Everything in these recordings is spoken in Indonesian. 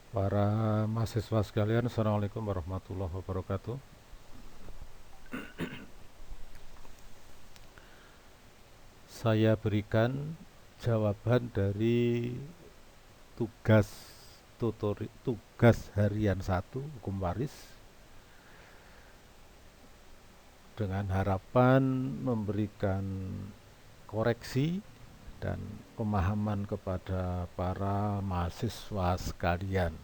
Para mahasiswa sekalian, Assalamualaikum warahmatullahi wabarakatuh. Saya berikan jawaban dari tugas harian 1 hukum waris dengan harapan memberikan koreksi dan pemahaman kepada para mahasiswa sekalian.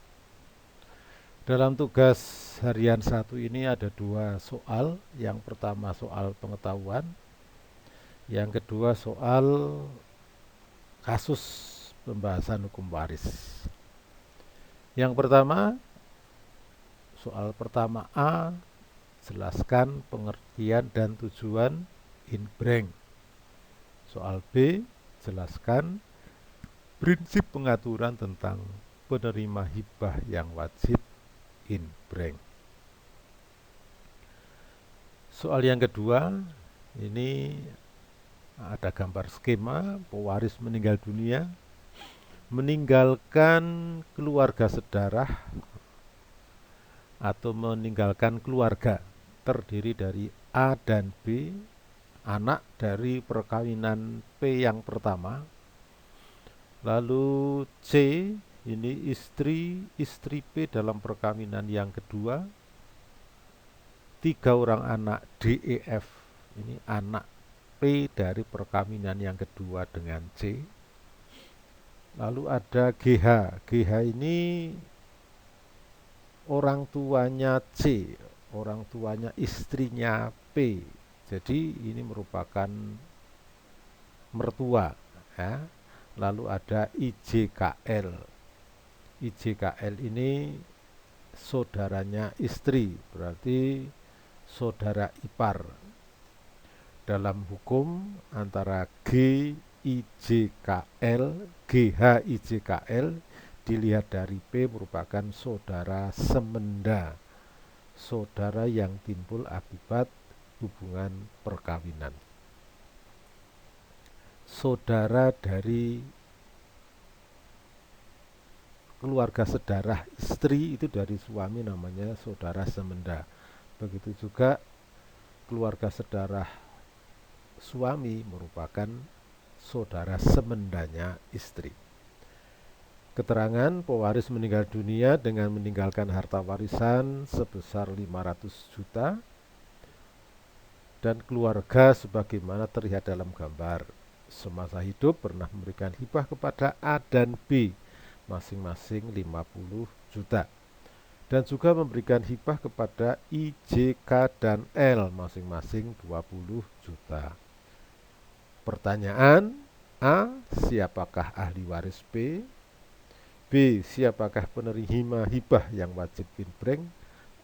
Dalam tugas harian 1 ini ada 2 soal. Yang pertama soal pengetahuan, yang kedua soal kasus pembahasan hukum waris. Yang pertama, soal pertama A, jelaskan pengertian dan tujuan inbrank. Soal B, jelaskan prinsip pengaturan tentang penerima hibah yang wajib inbrank. Soal yang kedua, ini ada gambar skema pewaris meninggal dunia, meninggalkan keluarga sedarah atau meninggalkan keluarga terdiri dari A dan B, anak dari perkawinan P yang pertama, lalu C ini istri P dalam perkawinan yang kedua, 3 orang anak D, E, F ini anak P dari perkawinan yang kedua dengan C. Lalu ada GH. GH ini orang tuanya C, orang tuanya istrinya P. Jadi ini merupakan mertua, ya. Lalu ada IJKL. IJKL ini saudaranya istri, berarti saudara ipar. Dalam hukum antara GIJKL, GHIJKL dilihat dari P merupakan saudara semenda, saudara yang timbul akibat hubungan perkawinan. Saudara dari keluarga sedarah istri itu dari suami namanya saudara semenda. Begitu juga keluarga sedarah suami merupakan saudara semendanya istri. Keterangan pewaris meninggal dunia dengan meninggalkan harta warisan sebesar 500 juta dan keluarga sebagaimana terlihat dalam gambar. Semasa hidup pernah memberikan hibah kepada A dan B masing-masing 50 juta dan juga memberikan hibah kepada I, J, K, dan L masing-masing 20 juta. Pertanyaan: A. Siapakah ahli waris B? B. Siapakah penerima hibah yang wajib inbrank?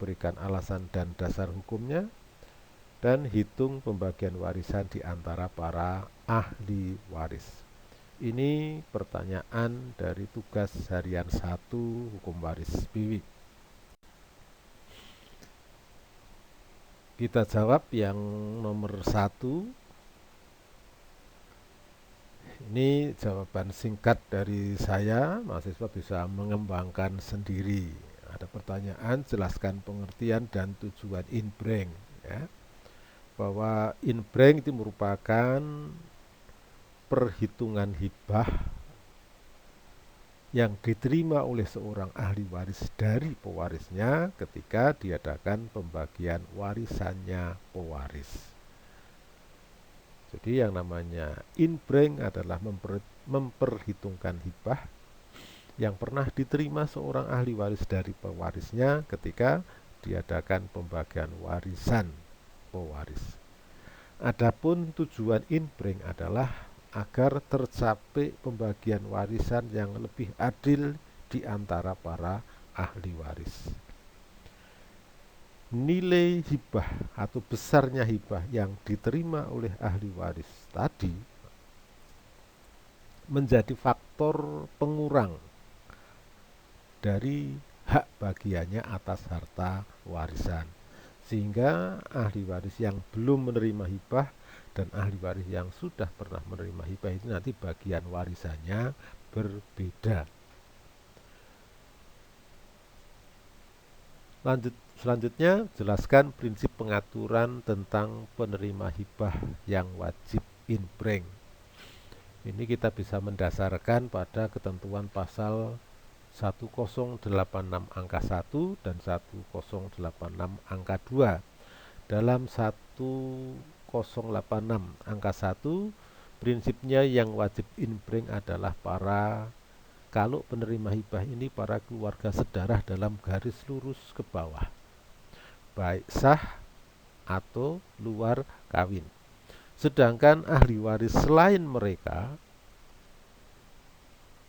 Berikan alasan dan dasar hukumnya. Dan hitung pembagian warisan di antara para ahli waris. Ini pertanyaan dari tugas harian 1 hukum waris BW. Kita jawab yang nomor 1. Ini jawaban singkat dari saya, mahasiswa bisa mengembangkan sendiri. Ada pertanyaan, jelaskan pengertian dan tujuan inbrank, ya. Bahwa inbrank itu merupakan perhitungan hibah yang diterima oleh seorang ahli waris dari pewarisnya ketika diadakan pembagian warisannya pewaris. Jadi yang namanya inbrank adalah memperhitungkan hibah yang pernah diterima seorang ahli waris dari pewarisnya ketika diadakan pembagian warisan pewaris. Adapun tujuan inbrank adalah agar tercapai pembagian warisan yang lebih adil di antara para ahli waris. Nilai hibah atau besarnya hibah yang diterima oleh ahli waris tadi menjadi faktor pengurang dari hak bagiannya atas harta warisan, sehingga ahli waris yang belum menerima hibah dan ahli waris yang sudah pernah menerima hibah itu nanti bagian warisannya berbeda. Selanjutnya, jelaskan prinsip pengaturan tentang penerima hibah yang wajib inbreng. Ini kita bisa mendasarkan pada ketentuan pasal 1086 angka 1 dan 1086 angka 2. Dalam 1086 angka 1, prinsipnya yang wajib inbreng adalah kalau penerima hibah ini para keluarga sedarah dalam garis lurus ke bawah, baik sah atau luar kawin. Sedangkan ahli waris selain mereka,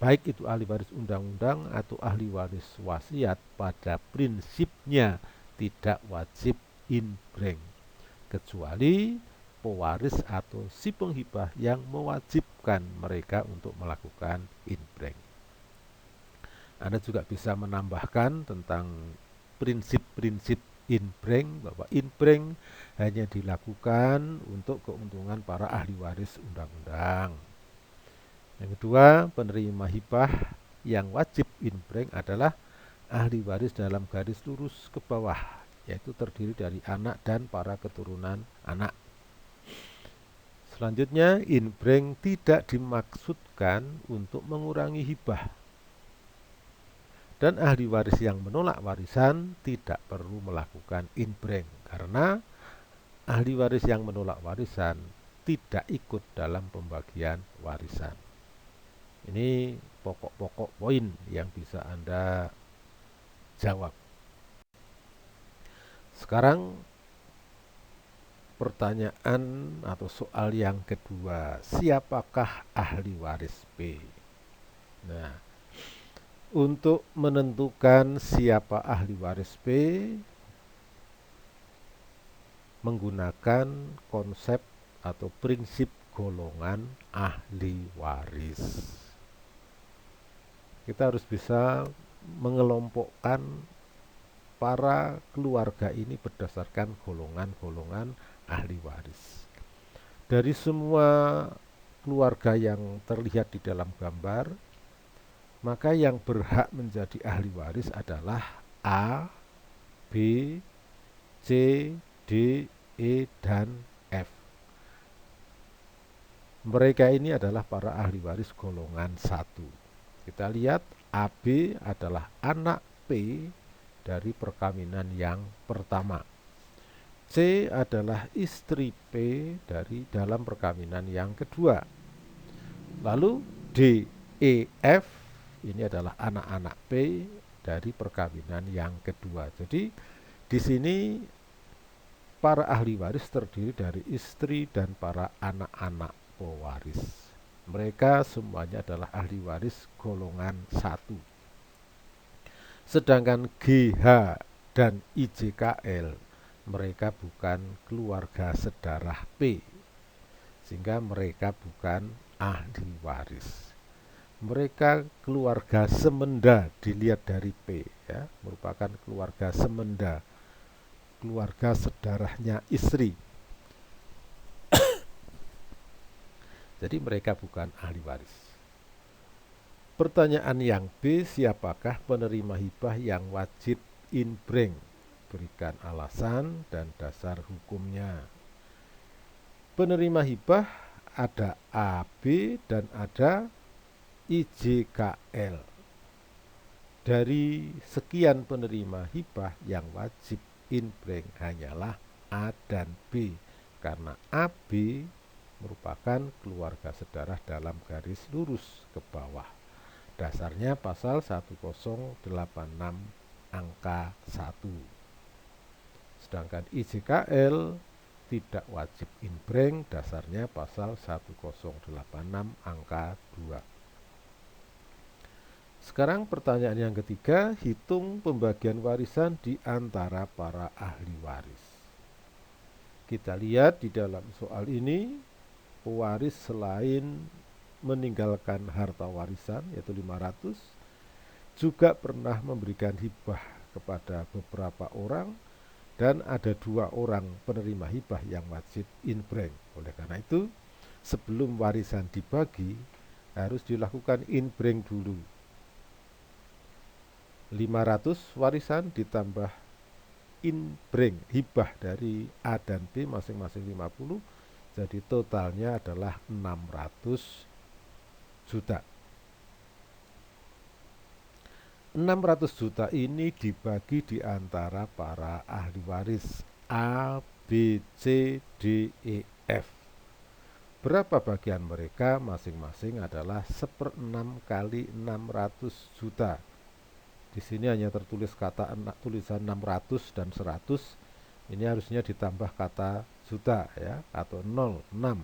baik itu ahli waris undang-undang atau ahli waris wasiat, pada prinsipnya tidak wajib inbreng, kecuali pewaris atau si penghibah yang mewajibkan mereka untuk melakukan inbreng. Anda juga bisa menambahkan tentang prinsip-prinsip inbreng, bahwa inbreng hanya dilakukan untuk keuntungan para ahli waris undang-undang. Yang kedua, penerima hibah yang wajib inbreng adalah ahli waris dalam garis lurus ke bawah, yaitu terdiri dari anak dan para keturunan anak. Selanjutnya, inbreng tidak dimaksudkan untuk mengurangi hibah, dan ahli waris yang menolak warisan tidak perlu melakukan inbreng, karena ahli waris yang menolak warisan tidak ikut dalam pembagian warisan. Ini pokok-pokok poin yang bisa Anda jawab. Sekarang pertanyaan atau soal yang kedua, siapakah ahli waris B? Nah, untuk menentukan siapa ahli waris B, menggunakan konsep atau prinsip golongan ahli waris. Kita harus bisa mengelompokkan para keluarga ini berdasarkan golongan-golongan ahli waris. Dari semua keluarga yang terlihat di dalam gambar, maka yang berhak menjadi ahli waris adalah A, B, C, D, E, dan F. Mereka ini adalah para ahli waris golongan 1. Kita lihat AB adalah anak P dari perkawinan yang pertama. C adalah istri P dari dalam perkawinan yang kedua. Lalu D, E, F ini adalah anak-anak P dari perkawinan yang kedua. Jadi di sini para ahli waris terdiri dari istri dan para anak-anak pewaris. Mereka semuanya adalah ahli waris golongan 1. Sedangkan GH dan IJKL, mereka bukan keluarga sedarah P, sehingga mereka bukan ahli waris. Mereka keluarga semenda dilihat dari P, ya, merupakan keluarga semenda, keluarga sedarahnya istri. Jadi mereka bukan ahli waris. Pertanyaan yang B, siapakah penerima hibah yang wajib inbreng? Berikan alasan dan dasar hukumnya. Penerima hibah ada AB dan ada IJKL. Dari sekian penerima hibah yang wajib inbreng hanyalah A dan B, karena AB merupakan keluarga sedarah dalam garis lurus ke bawah. Dasarnya pasal 1086 angka 1. Sedangkan IJKL tidak wajib inbreng, dasarnya pasal 1086 angka 2. Sekarang pertanyaan yang ketiga, hitung pembagian warisan di antara para ahli waris. Kita lihat di dalam soal ini, pewaris selain meninggalkan harta warisan yaitu 500, juga pernah memberikan hibah kepada beberapa orang, dan ada 2 orang penerima hibah yang wajib inbreng. Oleh karena itu, sebelum warisan dibagi harus dilakukan inbreng dulu. 500 warisan ditambah inbring, hibah dari A dan B masing-masing 50, jadi totalnya adalah 600 juta. 600 juta ini dibagi di antara para ahli waris A, B, C, D, E, F. Berapa bagian mereka? Masing-masing adalah 1/6 kali 600 juta. Di sini hanya tertulis kata tulisan 600 dan 100. Ini harusnya ditambah kata juta ya, atau 06.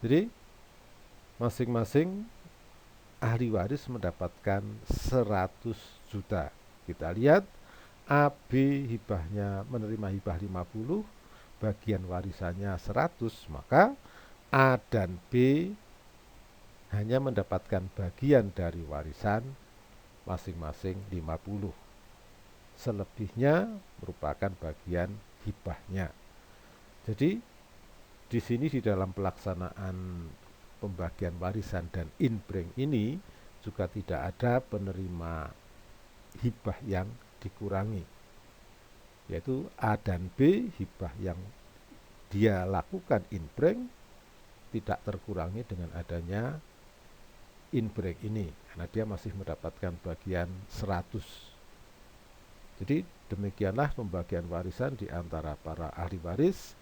Jadi masing-masing ahli waris mendapatkan 100 juta. Kita lihat A, B hibahnya menerima hibah 50, bagian warisannya 100, maka A dan B hanya mendapatkan bagian dari warisan masing-masing 50. Selebihnya merupakan bagian hibahnya. Jadi di sini di dalam pelaksanaan pembagian warisan dan inbring ini juga tidak ada penerima hibah yang dikurangi, yaitu A dan B hibah yang dia lakukan inbring tidak terkurangi dengan adanya inbring ini, karena dia masih mendapatkan bagian 100. Jadi demikianlah pembagian warisan di antara para ahli waris.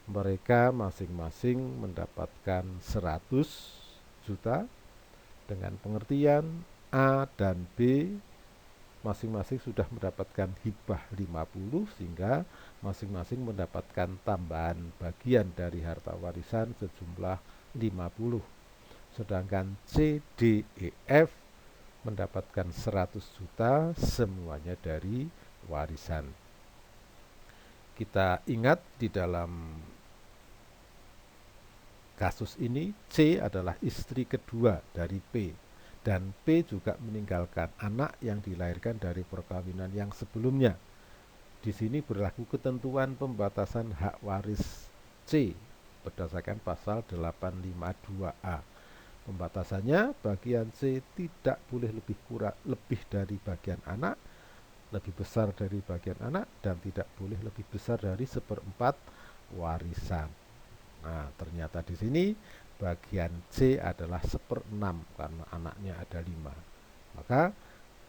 Mereka masing-masing mendapatkan 100 juta dengan pengertian A dan B masing-masing sudah mendapatkan hibah 50, sehingga masing-masing mendapatkan tambahan bagian dari harta warisan sejumlah 50. Sedangkan C, D, E, F mendapatkan 100 juta semuanya dari warisan. Kita ingat di dalam kasus ini C adalah istri kedua dari P, dan P juga meninggalkan anak yang dilahirkan dari perkawinan yang sebelumnya. Di sini berlaku ketentuan pembatasan hak waris C berdasarkan pasal 852A. Pembatasannya, bagian C tidak boleh lebih dari bagian anak, lebih besar dari bagian anak, dan tidak boleh lebih besar dari 1/4 warisan. Nah, ternyata di sini bagian C adalah 1/6 karena anaknya ada 5. Maka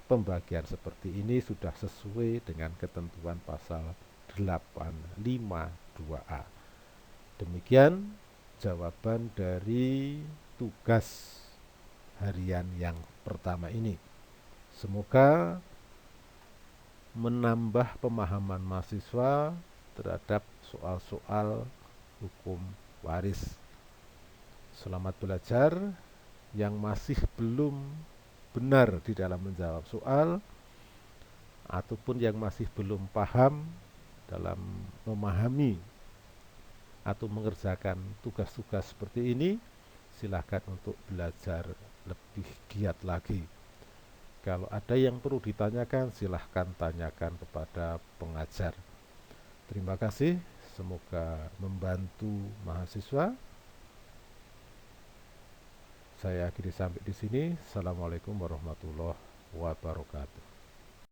pembagian seperti ini sudah sesuai dengan ketentuan pasal 852A. Demikian jawaban dari tugas harian yang pertama ini. Semoga menambah pemahaman mahasiswa terhadap soal-soal hukum waris. Selamat belajar. Yang masih belum benar di dalam menjawab soal, ataupun yang masih belum paham dalam memahami atau mengerjakan tugas-tugas seperti ini, silahkan untuk belajar lebih giat lagi. Kalau ada yang perlu ditanyakan, silahkan tanyakan kepada pengajar. Terima kasih. Semoga membantu mahasiswa. Saya akhiri sampai di sini. Assalamualaikum warahmatullahi wabarakatuh.